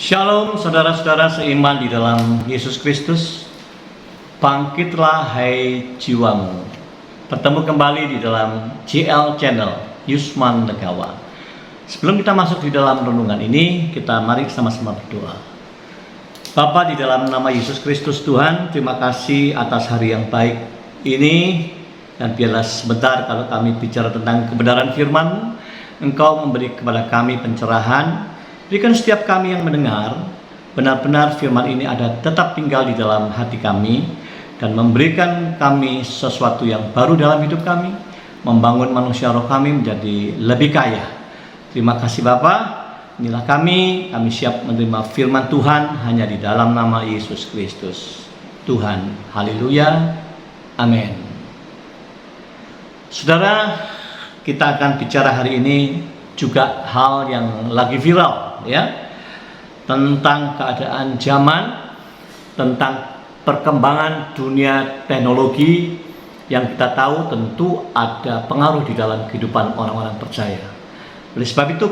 Shalom saudara-saudara seiman di dalam Yesus Kristus. Bangkitlah hai jiwamu. Bertemu kembali di dalam GL Channel Yusman Legawa. Sebelum kita masuk di dalam renungan ini, kita mari sama-sama berdoa. Bapa, di dalam nama Yesus Kristus Tuhan, terima kasih atas hari yang baik ini. Dan biarlah sebentar kalau kami bicara tentang kebenaran firman, Engkau memberi kepada kami pencerahan. Berikan setiap kami yang mendengar, benar-benar firman ini ada tetap tinggal di dalam hati kami dan memberikan kami sesuatu yang baru dalam hidup kami, membangun manusia roh kami menjadi lebih kaya. Terima kasih Bapa. Inilah kami siap menerima firman Tuhan hanya di dalam nama Yesus Kristus Tuhan. Haleluya. Amin. Saudara, kita akan bicara hari ini juga hal yang lagi viral, ya, tentang keadaan zaman, tentang perkembangan dunia teknologi yang kita tahu tentu ada pengaruh di dalam kehidupan orang-orang percaya. Oleh sebab itu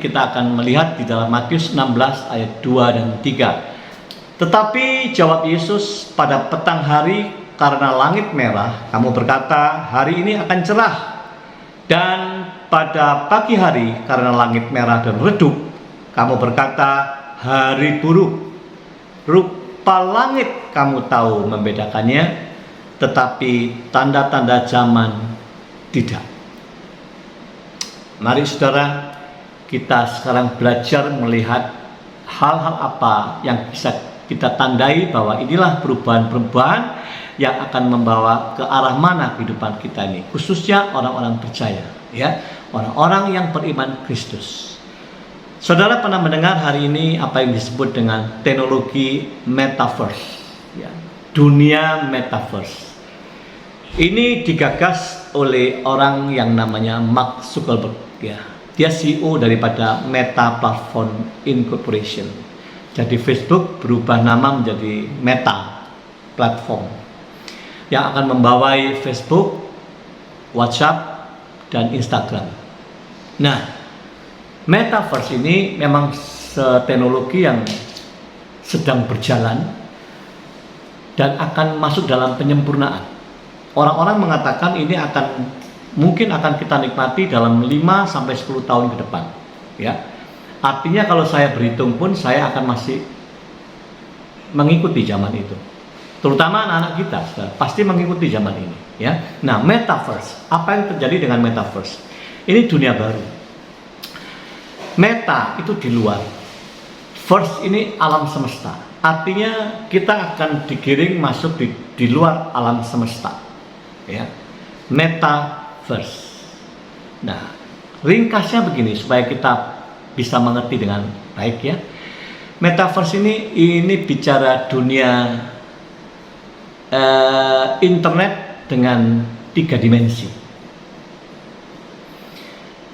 kita akan melihat di dalam Matius 16 ayat 2 dan 3. Tetapi jawab Yesus, pada petang hari karena langit merah, kamu berkata hari ini akan cerah. Dan pada pagi hari karena langit merah dan redup, kamu berkata hari buruk. Rupa langit kamu tahu membedakannya, tetapi tanda-tanda zaman tidak. Mari saudara, kita sekarang belajar melihat hal-hal apa yang bisa kita tandai bahwa inilah perubahan-perubahan yang akan membawa ke arah mana kehidupan kita ini, khususnya orang-orang percaya, ya, orang-orang yang beriman Kristus. Saudara pernah mendengar hari ini apa yang disebut dengan teknologi metaverse, ya, dunia metaverse. Ini digagas oleh orang yang namanya Mark Zuckerberg, ya. Dia CEO daripada Meta Platform Incorporation. Jadi Facebook berubah nama menjadi Meta Platform, yang akan membawai Facebook, WhatsApp, dan Instagram. Nah, metaverse ini memang teknologi yang sedang berjalan dan akan masuk dalam penyempurnaan. Orang-orang mengatakan ini mungkin akan kita nikmati dalam 5-10 tahun ke depan, ya. Artinya kalau saya berhitung pun saya akan masih mengikuti zaman itu. Terutama anak-anak kita pasti mengikuti zaman ini, ya. Nah, metaverse, apa yang terjadi dengan metaverse? Ini dunia baru. Meta itu di luar, verse ini alam semesta. Artinya kita akan digiring masuk di luar alam semesta, ya. Metaverse. Nah, ringkasnya begini supaya kita bisa mengerti dengan baik, ya. Metaverse ini bicara dunia internet dengan 3 dimensi.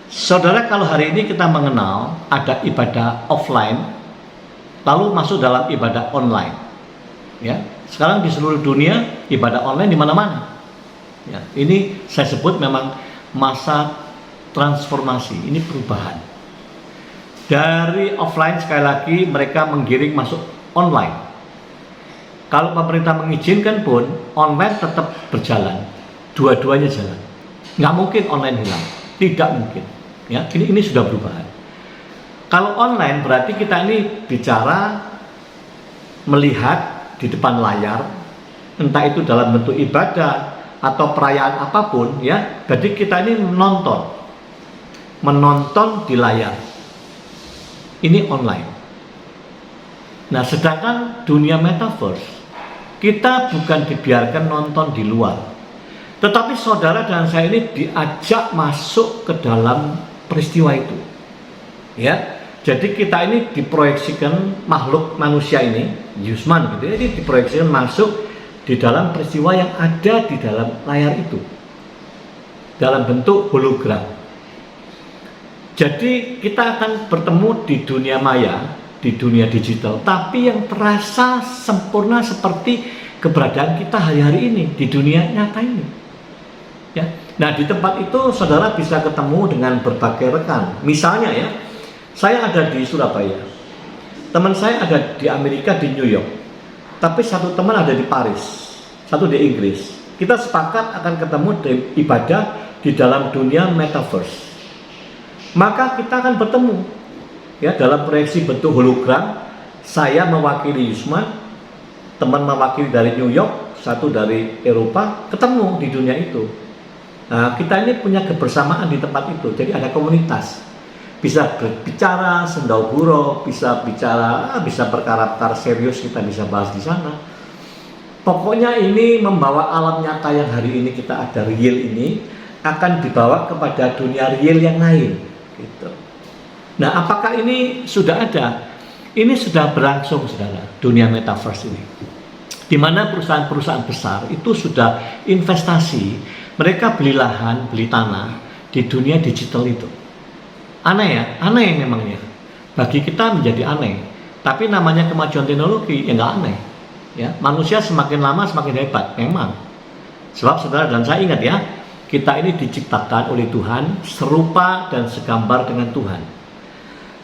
Saudara, kalau hari ini kita mengenal ada ibadah offline, lalu masuk dalam ibadah online, ya. Sekarang di seluruh dunia ibadah online di mana-mana, ya. Ini saya sebut memang masa transformasi, ini perubahan dari offline. Sekali lagi mereka menggiring masuk online. Kalau pemerintah mengizinkan pun, online tetap berjalan, dua-duanya jalan. Nggak mungkin online hilang, tidak mungkin. Ya, ini sudah perubahan. Kalau online berarti kita ini bicara, melihat di depan layar, entah itu dalam bentuk ibadah atau perayaan apapun, ya. Jadi kita ini menonton di layar. Ini online. Nah, sedangkan dunia metaverse, kita bukan dibiarkan nonton di luar, tetapi saudara dan saya ini diajak masuk ke dalam peristiwa itu, ya. Jadi kita ini diproyeksikan, makhluk manusia ini, Yusman gitu, ini diproyeksikan masuk di dalam peristiwa yang ada di dalam layar itu, dalam bentuk hologram. Jadi kita akan bertemu di dunia maya, di dunia digital, tapi yang terasa sempurna seperti keberadaan kita hari-hari ini di dunia nyata ini, ya. Nah, di tempat itu saudara bisa ketemu dengan berbagai rekan. Misalnya, ya, saya ada di Surabaya, Teman saya ada di Amerika, di New York, tapi satu teman ada di Paris, satu di Inggris. Kita sepakat akan ketemu di ibadah di dalam dunia metaverse. Maka kita akan bertemu ya dalam proyeksi bentuk hologram. Saya mewakili Yusman, teman mewakili dari New York, satu dari Eropa, ketemu di dunia itu. Nah, kita ini punya kebersamaan di tempat itu, jadi ada komunitas. Bisa berbicara sendau-gurau, bisa bicara, bisa perkara-perkara serius kita bisa bahas di sana. Pokoknya ini membawa alam nyata yang hari ini kita ada real ini akan dibawa kepada dunia real yang lain. Gitu. Nah, apakah ini sudah ada? Ini sudah berlangsung, saudara, dunia metaverse ini. Di mana perusahaan-perusahaan besar itu sudah investasi, mereka beli lahan, beli tanah di dunia digital itu. Aneh ya, aneh memangnya. Bagi kita menjadi aneh. Tapi namanya kemajuan teknologi, ya nggak aneh. Ya, manusia semakin lama semakin hebat, memang. Sebab saudara dan saya ingat ya, kita ini diciptakan oleh Tuhan serupa dan segambar dengan Tuhan.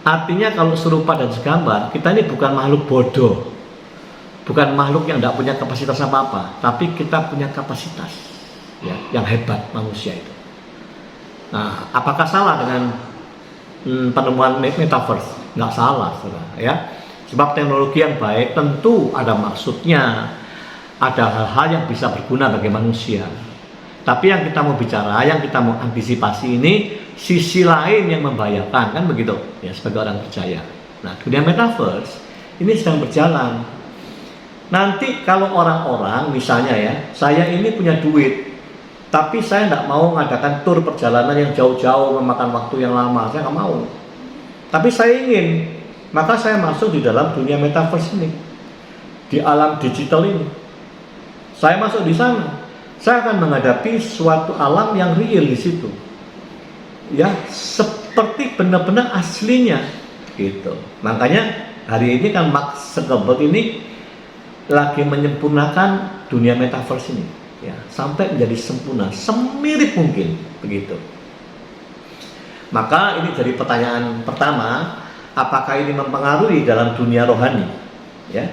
Artinya kalau serupa dan segambar, kita ini bukan makhluk bodoh. Bukan makhluk yang tidak punya kapasitas apa-apa, tapi kita punya kapasitas ya, yang hebat manusia itu. Nah, apakah salah dengan penemuan metaverse? Nggak salah, saudara, ya. Sebab teknologi yang baik tentu ada maksudnya, ada hal-hal yang bisa berguna bagi manusia. Tapi yang kita mau bicara, yang kita mau antisipasi ini sisi lain yang membahayakan, kan begitu? Ya, sebagai orang percaya. Nah, dunia metaverse ini sedang berjalan. Nanti kalau orang-orang, misalnya ya, saya ini punya duit, tapi saya tidak mau mengadakan tur perjalanan yang jauh-jauh, memakan waktu yang lama, saya nggak mau. Tapi saya ingin, maka saya masuk di dalam dunia metaverse ini, di alam digital ini. Saya masuk di sana, saya akan menghadapi suatu alam yang real di situ, ya, seperti benar-benar aslinya, gitu. Makanya hari ini kan Mark Zuckerberg ini lagi menyempurnakan dunia metaverse ini. Ya, sampai menjadi sempurna, semirip mungkin begitu. Maka ini jadi pertanyaan pertama, apakah ini mempengaruhi dalam dunia rohani? Ya,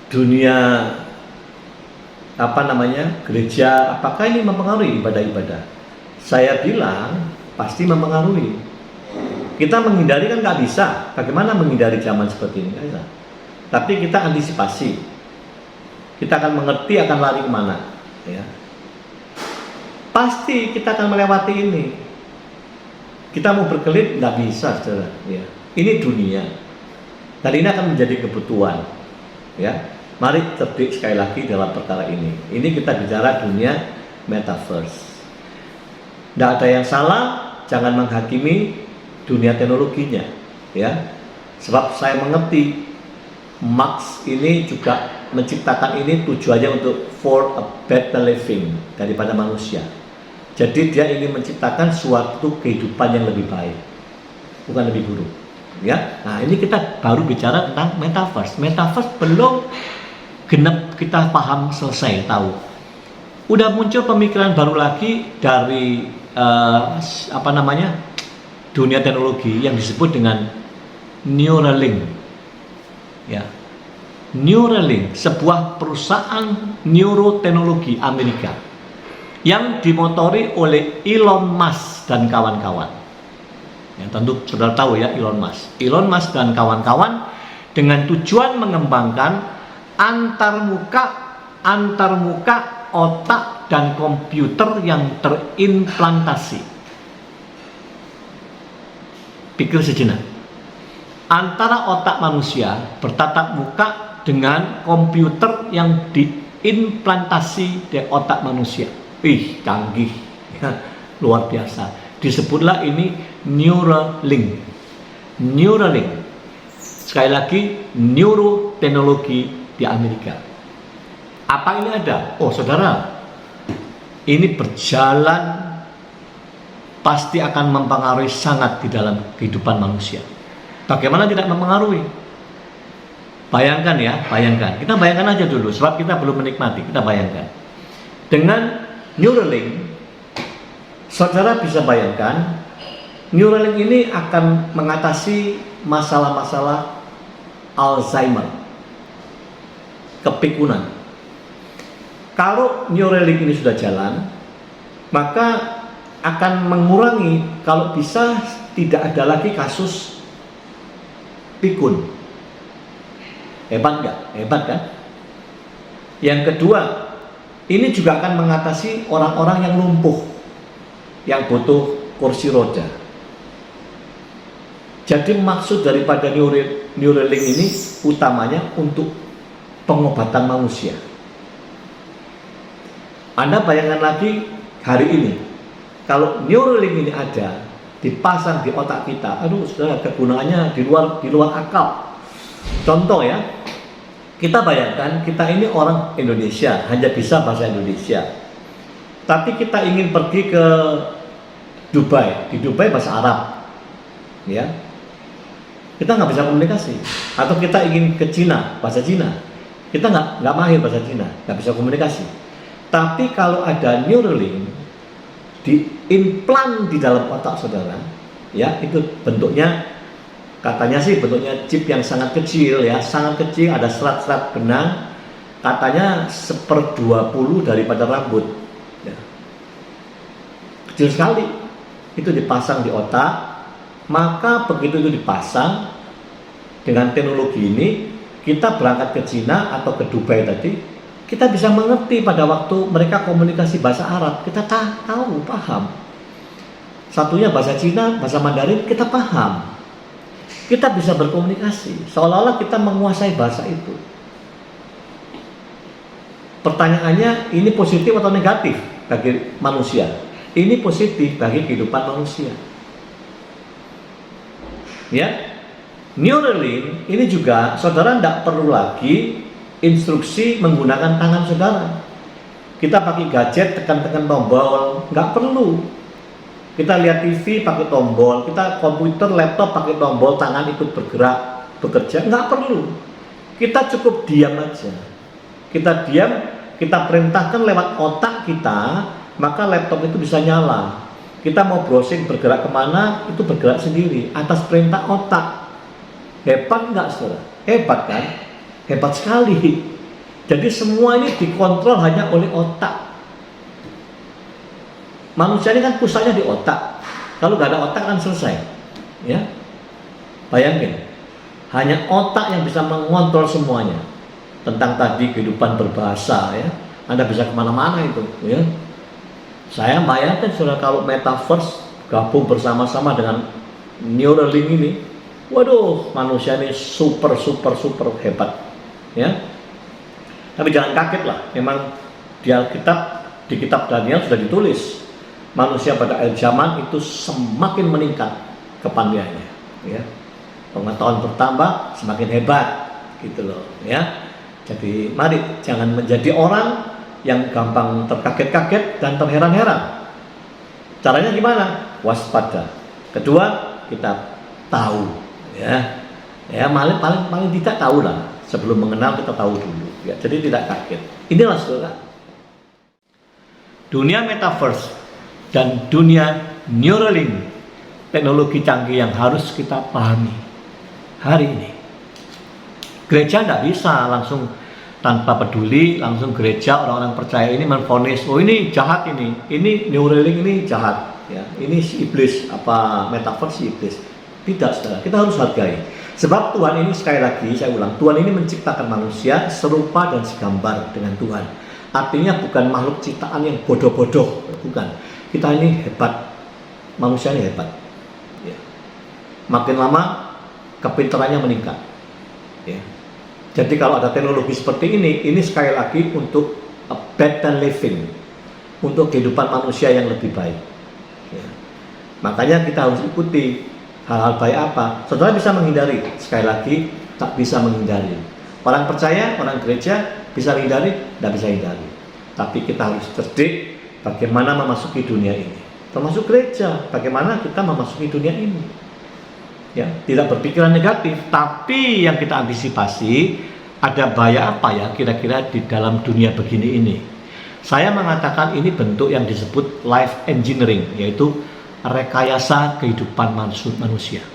dunia gereja, apakah ini mempengaruhi ibadah-ibadah? Saya bilang pasti mempengaruhi. Kita menghindari kan nggak bisa. Bagaimana menghindari zaman seperti ini? Nggak bisa. Tapi kita antisipasi. Kita akan mengerti akan lari kemana. Ya. Pasti kita akan melewati ini. Kita mau berkelit nggak bisa, saudara. Ya. Ini dunia. Dan ini akan menjadi kebutuhan. Ya. Mari cerdik sekali lagi dalam perkara ini. Ini kita bicara dunia metaverse. Tidak ada yang salah. Jangan menghakimi dunia teknologinya. Ya. Sebab saya mengerti Marx ini juga menciptakan ini tujuannya untuk for a better living daripada manusia. Jadi dia ingin menciptakan suatu kehidupan yang lebih baik, bukan lebih buruk. Ya, nah ini kita baru bicara tentang metaverse. Metaverse belum genap kita paham selesai tahu. Udah muncul pemikiran baru lagi dari dunia teknologi yang disebut dengan Neuralink. Ya. Neuralink, sebuah perusahaan neuroteknologi Amerika yang dimotori oleh Elon Musk dan kawan-kawan. Ya, tentu saudara tahu ya Elon Musk. Elon Musk dan kawan-kawan dengan tujuan mengembangkan antarmuka otak dan komputer yang terimplantasi. Pikir sejenak. Antara otak manusia bertatap muka dengan komputer yang diimplantasi di otak manusia. Canggih, ya, luar biasa. Disebutlah ini Neuralink. Neuralink. Sekali lagi, neuroteknologi di Amerika. Apa ini ada? Oh, saudara, ini berjalan pasti akan mempengaruhi sangat di dalam kehidupan manusia. Bagaimana tidak mempengaruhi? Bayangkan ya, bayangkan. Kita bayangkan aja dulu, sebab kita belum menikmati. Kita bayangkan. Dengan Neuralink, saudara bisa bayangkan, Neuralink ini akan mengatasi masalah-masalah Alzheimer, kepikunan. Kalau Neuralink ini sudah jalan, maka akan mengurangi, kalau bisa tidak ada lagi kasus pikun. Hebat nggak? Hebat kan? Yang kedua, ini juga akan mengatasi orang-orang yang lumpuh, yang butuh kursi roda. Jadi maksud daripada Neuralink ini utamanya untuk pengobatan manusia. Anda bayangkan lagi hari ini, kalau Neuralink ini ada, dipasang di otak kita, aduh saudara, kegunaannya di luar akal. Contoh ya, kita bayangkan kita ini orang Indonesia, hanya bisa bahasa Indonesia. Tapi kita ingin pergi ke Dubai, di Dubai bahasa Arab, ya. Kita nggak bisa komunikasi. Atau kita ingin ke Cina, bahasa Cina, kita nggak mahir bahasa Cina, nggak bisa komunikasi. Tapi kalau ada Neuralink diimplan di dalam otak saudara, ya, itu bentuknya, katanya sih bentuknya chip yang sangat kecil, ya, sangat kecil, ada serat-serat benang, katanya 1/20 daripada rambut, ya. Kecil sekali. Itu dipasang di otak. Maka begitu itu dipasang, dengan teknologi ini kita berangkat ke Cina atau ke Dubai tadi, kita bisa mengerti pada waktu mereka komunikasi bahasa Arab, kita tahu, paham. Satunya bahasa Cina, bahasa Mandarin, kita paham. Kita bisa berkomunikasi, seolah-olah kita menguasai bahasa itu. Pertanyaannya, ini positif atau negatif bagi manusia? Ini positif bagi kehidupan manusia. Ya, Neuralink ini juga saudara tidak perlu lagi instruksi menggunakan tangan saudara. Kita pakai gadget, tekan-tekan tombol, nggak perlu. Kita lihat TV pakai tombol, kita komputer, laptop pakai tombol, tangan ikut bergerak, bekerja, nggak perlu. Kita cukup diam aja. Kita diam, kita perintahkan lewat otak kita, maka laptop itu bisa nyala. Kita mau browsing bergerak kemana, itu bergerak sendiri atas perintah otak. Hebat nggak saudara? Hebat kan? Hebat sekali. Jadi semua ini dikontrol hanya oleh otak. Manusia ini kan pusatnya di otak. Kalau nggak ada otak kan selesai. Ya, bayangin, hanya otak yang bisa mengontrol semuanya. Tentang tadi kehidupan berbahasa, ya, Anda bisa kemana-mana itu, ya. Saya bayangkan saudara, kalau Metaverse gabung bersama-sama dengan Neuralink ini, waduh, manusia ini super hebat, ya. Tapi jangan kaget lah, memang di Alkitab, di kitab Daniel sudah ditulis, manusia pada akhir zaman itu semakin meningkat kepandaiannya, ya. Pengetahuan bertambah, semakin hebat, gitu loh, ya. Jadi mari jangan menjadi orang yang gampang terkaget-kaget dan terheran-heran. Caranya gimana? Waspada. Kedua, kita tahu, ya. Ya, paling tidak tahu lah. Sebelum mengenal kita tahu dulu. Ya, jadi tidak kaget. Inilah saudara, dunia Metaverse dan dunia Neuralink, teknologi canggih yang harus kita pahami hari ini. Gereja tidak bisa langsung tanpa peduli, langsung gereja, orang-orang percaya ini menvonis, oh ini jahat, ini Neuralink ini jahat, ya, ini si iblis, apa Metaverse si iblis. Tidak saudara, kita harus hargai. Sebab Tuhan ini, sekali lagi saya ulang, Tuhan ini menciptakan manusia serupa dan segambar dengan Tuhan. Artinya bukan makhluk ciptaan yang bodoh-bodoh, bukan. Kita ini hebat, manusia ini hebat, ya. Makin lama kepintarannya meningkat, ya. Jadi kalau ada teknologi seperti ini sekali lagi untuk a better living, untuk kehidupan manusia yang lebih baik, ya. Makanya kita harus ikuti hal-hal baik apa. Saudara bisa menghindari, sekali lagi tak bisa menghindari. Orang percaya, orang gereja bisa menghindari, tidak bisa hindari. Tapi kita harus cerdik bagaimana memasuki dunia ini. Termasuk gereja, bagaimana kita memasuki dunia ini. Ya, tidak berpikiran negatif, tapi yang kita antisipasi ada bahaya apa ya kira-kira di dalam dunia begini ini. Saya mengatakan ini bentuk yang disebut life engineering, yaitu rekayasa kehidupan manusia.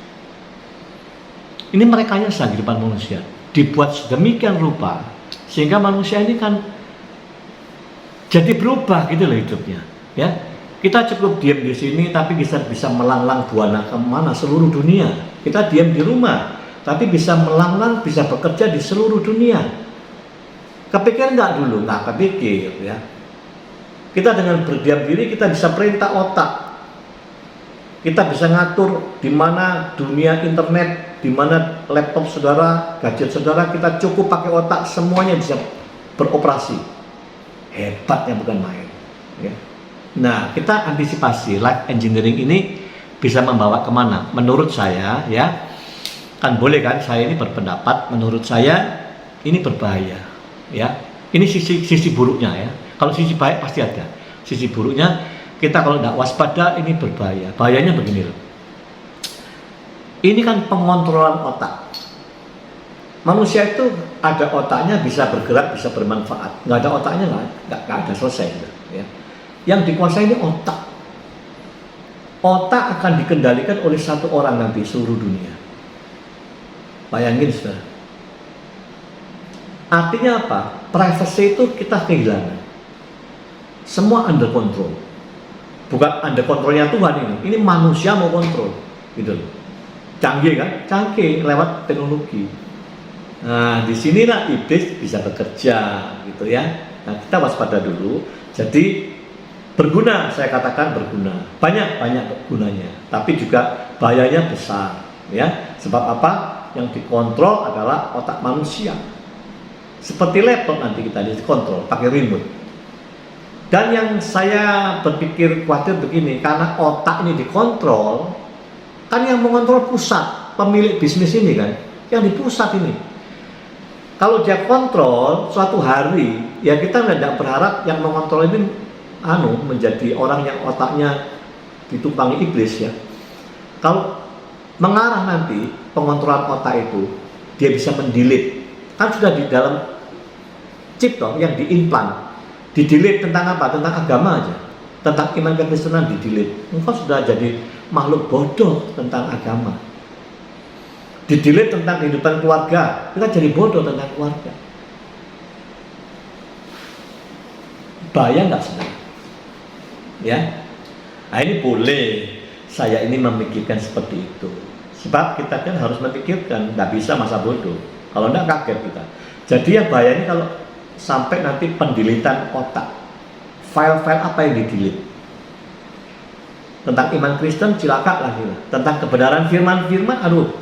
Ini merekayasa kehidupan manusia. dibuat sedemikian rupa sehingga manusia ini kan jadi berubah gitu loh hidupnya, ya. Kita cukup diam di sini tapi bisa melanglang buana kemana seluruh dunia. Kita diam di rumah tapi bisa melanglang, bisa bekerja di seluruh dunia. Kepikir nggak dulu? Nggak kepikir, ya. Kita dengan berdiam diri kita bisa perintah otak. Kita bisa ngatur di mana dunia internet, di mana laptop saudara, gadget saudara, kita cukup pakai otak, semuanya bisa beroperasi. Hebatnya bukan main. Ya. Nah, kita antisipasi life engineering ini bisa membawa kemana? Menurut saya, ya, kan boleh kan? Saya ini berpendapat, menurut saya ini berbahaya. Ya, ini sisi buruknya ya. Kalau sisi baik pasti ada. Sisi buruknya, kita kalau tidak waspada ini berbahaya. Bahayanya begini loh. Ini kan pengontrolan otak. Manusia itu ada otaknya, bisa bergerak, bisa bermanfaat. Nggak ada otaknya nggak ada, selesai. Ya. Yang dikuasai ini otak. Otak akan dikendalikan oleh satu orang nanti seluruh dunia. Bayangin saudara. Artinya apa? Privacy itu kita kehilangan. Semua under control. Bukan under kontrolnya Tuhan ini. Ini manusia mau kontrol, gitu. Canggih kan? Canggih lewat teknologi. Nah, disinilah iblis bisa bekerja, gitu ya. Nah, kita waspada dulu. Jadi berguna, saya katakan berguna. Banyak gunanya. Tapi juga bahayanya besar, ya. Sebab apa? Yang dikontrol adalah otak manusia. Seperti laptop nanti kita dikontrol pakai remote. Dan yang saya berpikir khawatir begini, karena otak ini dikontrol, kan yang mengontrol pusat, pemilik bisnis ini kan, yang di pusat ini. Kalau dia kontrol suatu hari, ya kita tidak berharap yang mengontrol ini menjadi orang yang otaknya ditumpangi iblis ya. Kalau mengarah nanti pengontrolan otak itu, dia bisa mendelete. Kan sudah di dalam chip toh yang diimplan. Didelete tentang apa? Tentang agama aja. Tentang iman kekristenan didelete. Engkau sudah jadi makhluk bodoh tentang agama. Didelete tentang kehidupan keluarga. Kita jadi bodoh tentang keluarga. Bahaya nggak saudara? Ya. Nah ini boleh saya ini memikirkan seperti itu. Sebab kita kan harus memikirkan, nggak bisa masa bodoh. Kalau nggak kaget kita. Jadi yang bahaya ini kalau sampai nanti pendilitan otak, file-file apa yang di-delete tentang iman Kristen, cilaka lagi lah. Tentang kebenaran firman-firman, aduh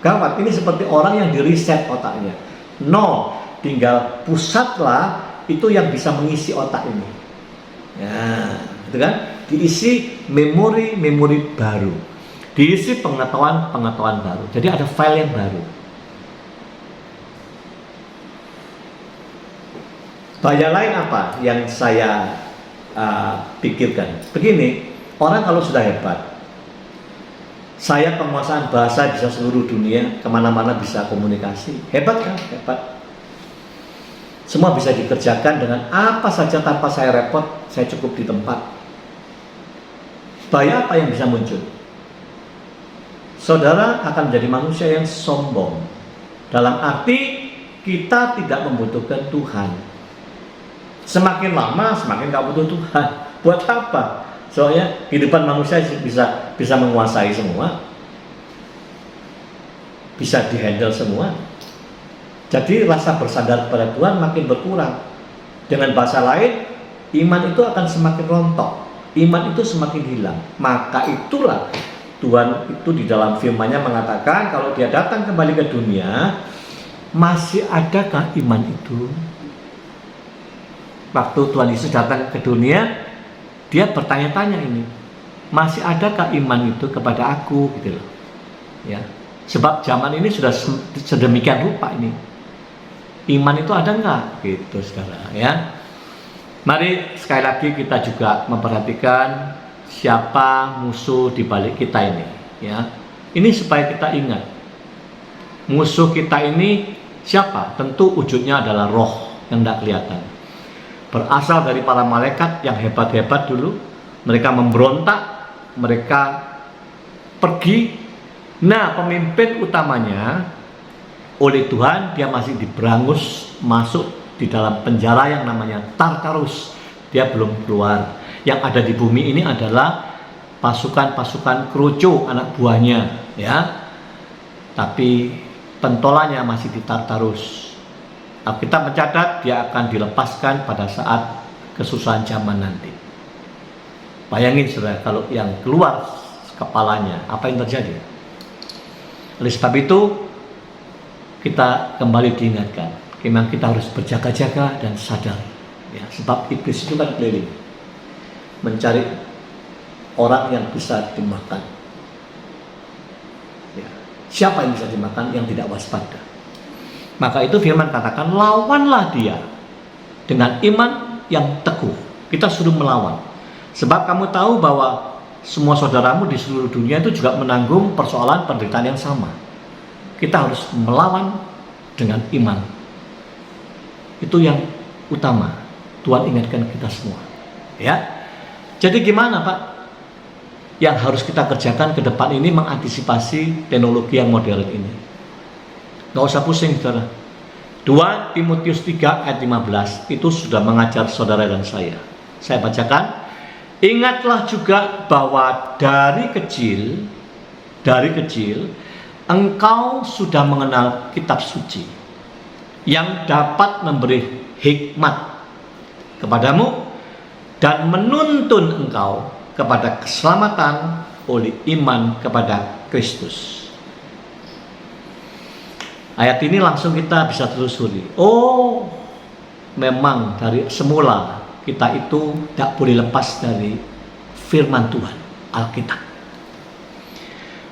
gawat. Ini seperti orang yang di-reset otaknya. No, tinggal pusatlah itu yang bisa mengisi otak ini. Ya, itu kan diisi memori baru, diisi pengetahuan baru. Jadi ada file yang baru. Bahaya lain apa yang saya pikirkan? Begini, orang kalau sudah hebat, saya penguasaan bahasa bisa seluruh dunia, kemana-mana bisa komunikasi, hebat kan? Hebat. Semua bisa dikerjakan dengan apa saja tanpa saya repot, saya cukup di tempat. Bahaya apa yang bisa muncul? Saudara akan menjadi manusia yang sombong. Dalam arti kita tidak membutuhkan Tuhan. Semakin lama semakin gak butuh Tuhan. Buat apa? Soalnya kehidupan manusia bisa menguasai semua, bisa dihandle semua. Jadi rasa bersandar kepada Tuhan makin berkurang. Dengan bahasa lain, iman itu akan semakin rontok, iman itu semakin hilang. Maka itulah Tuhan itu di dalam firman-Nya mengatakan kalau dia datang kembali ke dunia, masih adakah iman itu? Waktu Tuhan Yesus datang ke dunia, dia bertanya-tanya ini, masih adakah iman itu kepada aku, gitu loh. Ya, sebab zaman ini sudah sedemikian rupa ini. Iman itu ada nggak, gitu saudara? Ya, mari sekali lagi kita juga memperhatikan siapa musuh di balik kita ini. Ya, ini supaya kita ingat, musuh kita ini siapa? Tentu wujudnya adalah roh yang tidak kelihatan. Berasal dari para malaikat yang hebat-hebat dulu. Mereka memberontak, mereka pergi. Nah, pemimpin utamanya oleh Tuhan, dia masih diberangus masuk di dalam penjara yang namanya Tartarus. Dia belum keluar. Yang ada di bumi ini adalah pasukan-pasukan kerucu, anak buahnya, ya. Tapi pentolannya masih di Tartarus. Alkitab mencatat dia akan dilepaskan pada saat kesusahan zaman nanti. Bayangin saudara, kalau yang keluar kepalanya, apa yang terjadi? Oleh sebab itu, kita kembali diingatkan, memang kita harus berjaga-jaga dan sadar, ya, sebab iblis itu kan keliling mencari orang yang bisa dimakan. Ya, siapa yang bisa dimakan? Yang tidak waspada. Maka itu firman katakan, lawanlah dia dengan iman yang teguh. Kita suruh melawan. Sebab kamu tahu bahwa semua saudaramu di seluruh dunia itu juga menanggung persoalan penderitaan yang sama. Kita harus melawan dengan iman. Itu yang utama. Tuhan ingatkan kita semua. Ya. Jadi gimana Pak? Yang harus kita kerjakan ke depan ini mengantisipasi teknologi yang modern ini. Gak usah pusing saudara. 2 Timotius 3 ayat 15 itu sudah mengajar saudara dan saya. Saya bacakan. Ingatlah juga bahwa dari kecil engkau sudah mengenal kitab suci yang dapat memberi hikmat kepadamu dan menuntun engkau kepada keselamatan oleh iman kepada Kristus. Ayat ini langsung kita bisa telusuri. Oh, memang dari semula kita itu tidak boleh lepas dari firman Tuhan, Alkitab.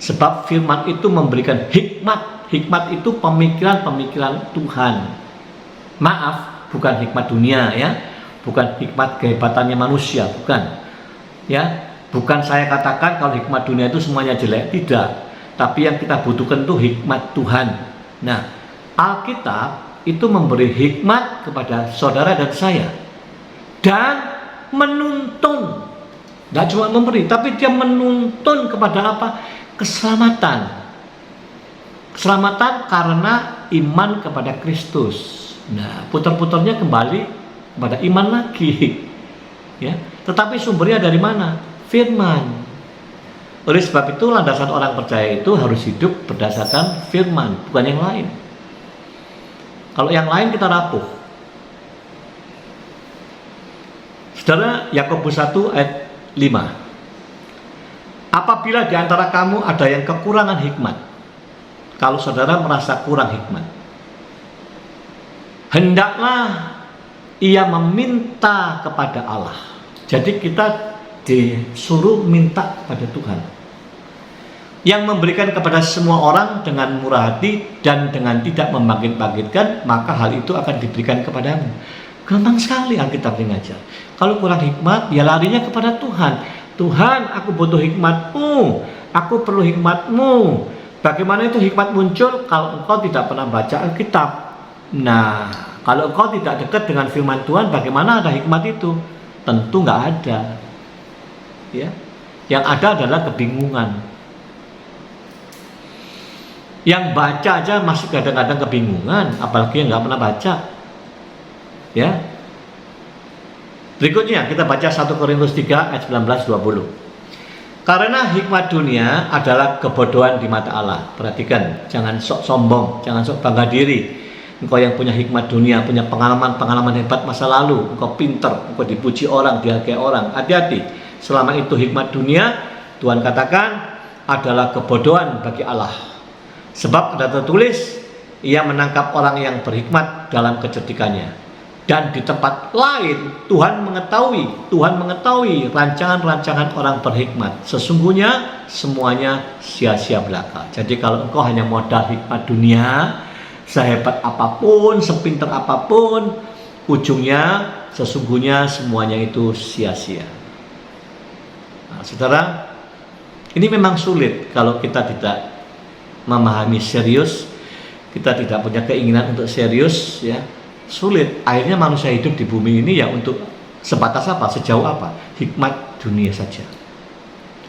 Sebab firman itu memberikan hikmat. Hikmat itu pemikiran-pemikiran Tuhan. Maaf, bukan hikmat dunia ya. Bukan hikmat kehebatannya manusia, bukan. Ya, bukan saya katakan kalau hikmat dunia itu semuanya jelek, tidak. Tapi yang kita butuhkan itu hikmat Tuhan. Nah, Alkitab itu memberi hikmat kepada saudara dan saya. Dan menuntun, tidak cuma memberi, tapi dia menuntun kepada apa? Keselamatan. Keselamatan karena iman kepada Kristus. Nah, putar-putarnya kembali kepada iman lagi, ya. Tetapi sumbernya dari mana? Firman. Oleh sebab itu landasan orang percaya itu harus hidup berdasarkan firman, bukan yang lain. Kalau yang lain kita rapuh. Saudara, Yakobus 1 ayat 5. Apabila di antara kamu ada yang kekurangan hikmat, kalau saudara merasa kurang hikmat, hendaklah ia meminta kepada Allah. Jadi kita disuruh minta kepada Tuhan yang memberikan kepada semua orang dengan murah hati dan dengan tidak membangkit-bangkitkan, maka hal itu akan diberikan kepadamu. Gampang sekali Alkitab mengajar. Kalau kurang hikmat, ya larinya kepada Tuhan. Tuhan, aku butuh hikmat-Mu, aku perlu hikmat-Mu. Bagaimana itu hikmat muncul? Kalau engkau tidak pernah baca Alkitab. Nah, kalau engkau tidak dekat dengan firman Tuhan, bagaimana ada hikmat itu? Tentu nggak ada. Ya, yang ada adalah kebingungan. Yang baca aja masih kadang-kadang kebingungan, apalagi yang nggak pernah baca. Ya. Berikutnya kita baca 1 Korintus 3 ayat 19-20. Karena hikmat dunia adalah kebodohan di mata Allah. Perhatikan, jangan sok sombong, jangan sok bangga diri. Engkau yang punya hikmat dunia, punya pengalaman hebat masa lalu, engkau pinter, engkau dipuji orang, dihargai orang. Hati-hati. Selama itu hikmat dunia, Tuhan katakan adalah kebodohan bagi Allah. Sebab ada tertulis, ia menangkap orang yang berhikmat dalam kecerdikannya. Dan di tempat lain Tuhan mengetahui rancangan-rancangan orang berhikmat. Sesungguhnya semuanya sia-sia belaka. Jadi kalau engkau hanya modal hikmat dunia, sehebat apapun, sepinter apapun, ujungnya sesungguhnya semuanya itu sia-sia. Nah, saudara, ini memang sulit kalau kita tidak memahami serius, kita tidak punya keinginan untuk serius, ya. Sulit. Akhirnya manusia hidup di bumi ini ya untuk sebatas apa? Sejauh apa? Hikmat dunia saja.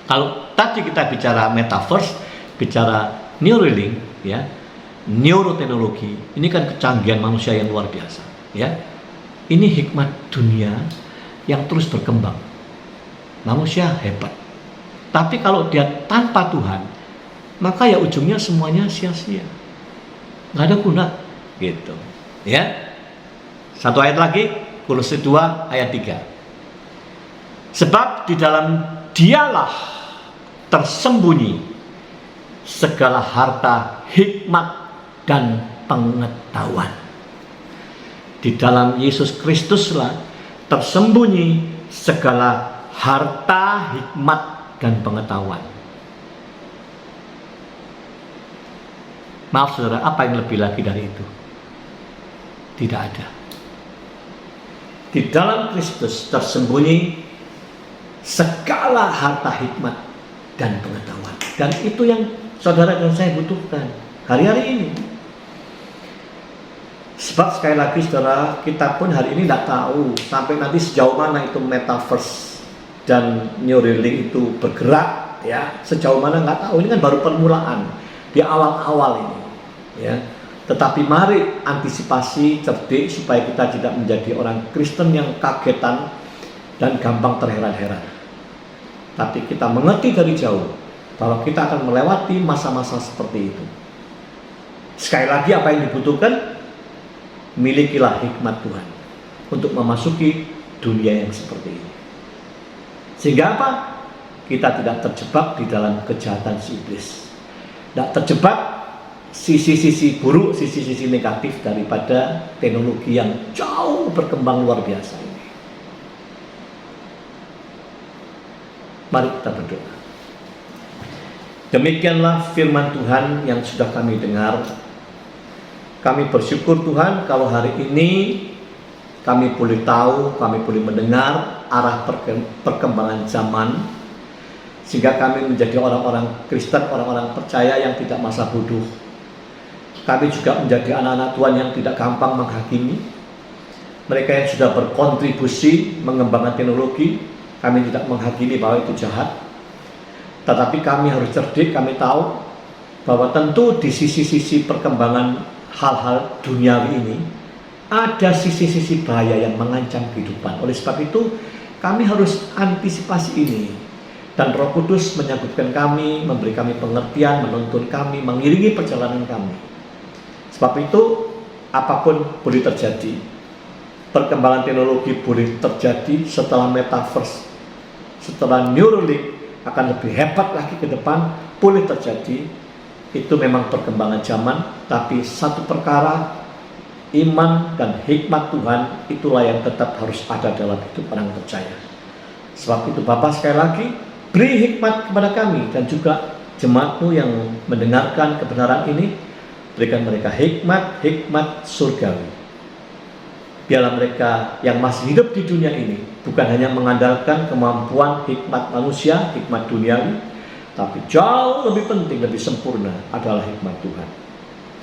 Kalau tadi kita bicara metaverse, bicara Neuralink, ya, neuroteknologi. Ini kan kecanggihan manusia yang luar biasa, ya. Ini hikmat dunia yang terus berkembang. Manusia hebat. Tapi kalau dia tanpa Tuhan, maka ya ujungnya semuanya sia-sia. Nggak ada guna, gitu. Ya. Satu ayat lagi, Kolose 2 ayat 3. Sebab di dalam Dialah tersembunyi segala harta hikmat dan pengetahuan. Di dalam Yesus Kristuslah tersembunyi segala harta hikmat dan pengetahuan. Maaf saudara, apa yang lebih lagi dari itu? Tidak ada. Di dalam Kristus tersembunyi segala harta hikmat dan pengetahuan. Dan itu yang saudara dan saya butuhkan hari-hari ini. Sebab sekali lagi saudara, kita pun hari ini tidak tahu sampai nanti sejauh mana itu metaverse dan Neuralink itu bergerak, ya. Sejauh mana nggak tahu. Ini kan baru permulaan di awal-awal ini, ya. Tetapi mari antisipasi cerdik supaya kita tidak menjadi orang Kristen yang kagetan dan gampang terheran-heran. Tapi kita mengerti dari jauh bahwa kita akan melewati masa-masa seperti itu. Sekali lagi apa yang dibutuhkan? Milikilah hikmat Tuhan untuk memasuki dunia yang seperti ini. Sehingga apa? Kita tidak terjebak di dalam kejahatan si iblis. Tidak terjebak sisi-sisi buruk, sisi-sisi negatif daripada teknologi yang jauh berkembang luar biasa ini. Mari kita berdoa. Demikianlah firman Tuhan yang sudah kami dengar. Kami bersyukur Tuhan kalau hari ini kami boleh tahu, kami boleh mendengar arah perkembangan zaman, sehingga kami menjadi orang-orang Kristen, orang-orang percaya yang tidak masa bodoh. Kami juga menjadi anak-anak Tuhan yang tidak gampang menghakimi. Mereka yang sudah berkontribusi mengembangkan teknologi, kami tidak menghakimi bahwa itu jahat. Tetapi kami harus cerdik, kami tahu bahwa tentu di sisi-sisi perkembangan hal-hal duniawi ini ada sisi-sisi bahaya yang mengancam kehidupan. Oleh sebab itu kami harus antisipasi ini. Dan Roh Kudus menyangkutkan kami, memberi kami pengertian, menuntun kami, mengiringi perjalanan kami. Sebab itu apapun boleh terjadi. Perkembangan teknologi boleh terjadi setelah metaverse, setelah Neuralink akan lebih hebat lagi ke depan, boleh terjadi. Itu memang perkembangan zaman, tapi satu perkara, iman dan hikmat Tuhan itulah yang tetap harus ada dalam hidup orang percaya. Sebab itu Bapa sekali lagi, beri hikmat kepada kami dan juga jemaat-Mu yang mendengarkan kebenaran ini, berikan mereka hikmat surgawi. Biarlah mereka yang masih hidup di dunia ini bukan hanya mengandalkan kemampuan hikmat manusia, hikmat duniawi, tapi jauh lebih penting, lebih sempurna adalah hikmat Tuhan.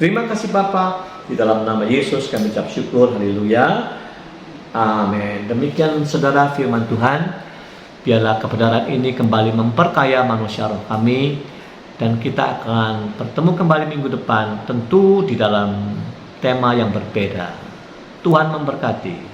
Terima kasih Bapa, di dalam nama Yesus kami ucap syukur, haleluya, amin. Demikian saudara firman Tuhan. Biarlah kebenaran ini kembali memperkaya manusia roh kami, dan kita akan bertemu kembali minggu depan, tentu di dalam tema yang berbeda. Tuhan memberkati.